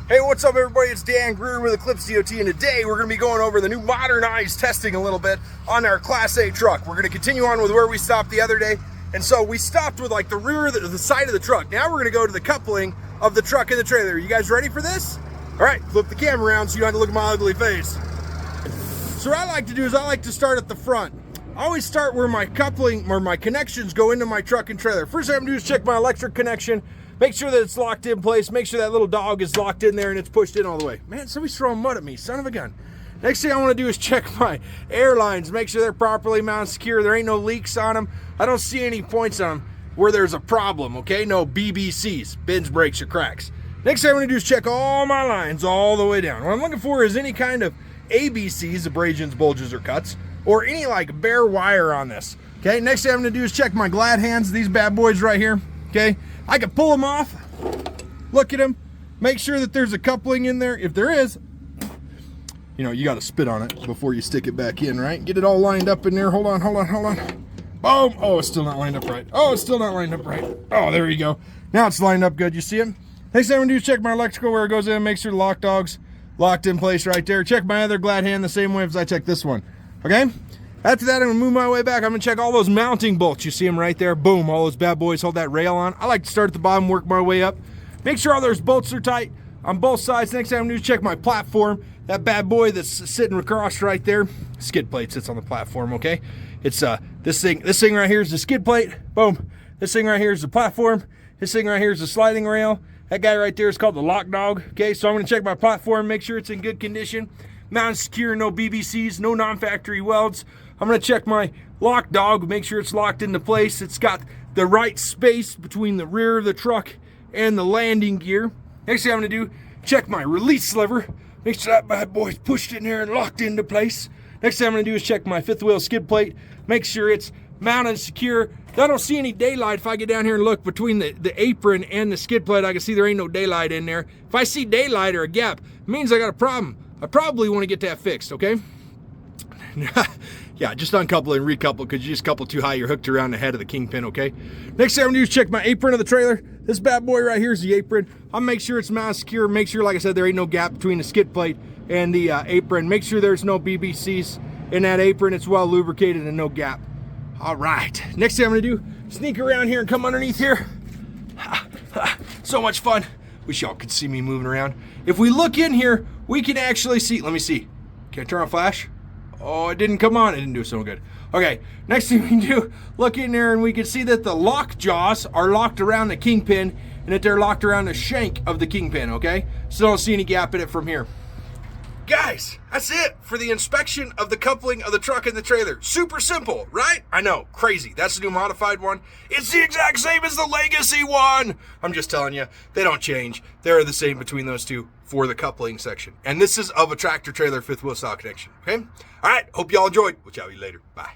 Hey, what's up everybody? It's Dan Greer with EclipseDOT, and today we're going to be going over the new Modernized testing a little bit on our Class A truck. We're going to continue on with where we stopped the other day. And so we stopped with like the rear, the side of the truck. Now we're going to go to the coupling of the truck and the trailer. Are you guys ready for this? All right, flip the camera around so you don't have to look at my ugly face. So what I like to do is I like to start at the front. I always start where my coupling or my connections go into my truck and trailer. First thing I'm going to do is check my electric connection. Make sure that it's locked in place. Make sure that little dog is locked in there and it's pushed in all the way. Man, somebody's throwing mud at me, son of a gun. Next thing I want to do is check my air lines. Make sure they're properly mounted secure. There ain't no leaks on them. I don't see any points on them where there's a problem, okay? No BBCs, bends, breaks, or cracks. Next thing I'm going to do is check all my lines all the way down. What I'm looking for is any kind of ABCs, abrasions, bulges, or cuts, or any like bare wire on this, okay? Next thing I'm going to do is check my glad hands, these bad boys right here, okay? I can pull them off, look at them, make sure that there's a coupling in there. If there is, you know, you got to spit on it before you stick it back in, right? Get it all lined up in there. Hold on. Boom. Oh, it's still not lined up right. Oh, it's still not lined up right. Oh, there you go. Now it's lined up good. You see it? Next thing I'm going to do is check my electrical where it goes in. Make sure the lock dog's locked in place right there. Check my other glad hand the same way as I check this one. Okay? After that, I'm gonna move my way back. I'm gonna check all those mounting bolts. You see them right there? Boom, all those bad boys hold that rail on. I like to start at the bottom, work my way up. Make sure all those bolts are tight on both sides. Next thing I'm gonna do is check my platform. That bad boy that's sitting across right there. Skid plate sits on the platform, okay? It's this thing right here is the skid plate. Boom. This thing right here is the platform. This thing right here is the sliding rail. That guy right there is called the lock dog. Okay, so I'm gonna check my platform, make sure it's in good condition. Mounted secure, no BBCs, no non-factory welds. I'm gonna check my lock dog, make sure it's locked into place. It's got the right space between the rear of the truck and the landing gear. Next thing I'm gonna do, check my release lever. Make sure that bad boy's pushed in there and locked into place. Next thing I'm gonna do is check my fifth wheel skid plate. Make sure it's mounted secure. I don't see any daylight. If I get down here and look between the apron and the skid plate, I can see there ain't no daylight in there. If I see daylight or a gap, it means I got a problem. I probably want to get that fixed, okay? Yeah, just uncouple and recouple because you just couple too high, you're hooked around the head of the kingpin, okay? Next thing I'm gonna do is check my apron of the trailer. This bad boy right here is the apron. I'll make sure it's mounted secure. Make sure, like I said, there ain't no gap between the skid plate and the apron. Make sure there's no BBCs in that apron. It's well lubricated and no gap. All right, next thing I'm gonna do, sneak around here and come underneath here. So much fun. Wish y'all could see me moving around. If we look in here, we can actually see, let me see. Can I turn on flash? Oh, it didn't come on. It didn't do so good. Okay, next thing we can do, look in there and we can see that the lock jaws are locked around the kingpin and that they're locked around the shank of the kingpin, okay? So don't see any gap in it from here. Guys, that's it for the inspection of the coupling of the truck and the trailer. Super simple, right? I know, crazy. That's the new modified one. It's the exact same as the legacy one. I'm just telling you, they don't change. They're the same between those two for the coupling section. And this is of a tractor trailer fifth wheel style connection, okay? All right, hope y'all enjoyed. We'll chat with you later. Bye.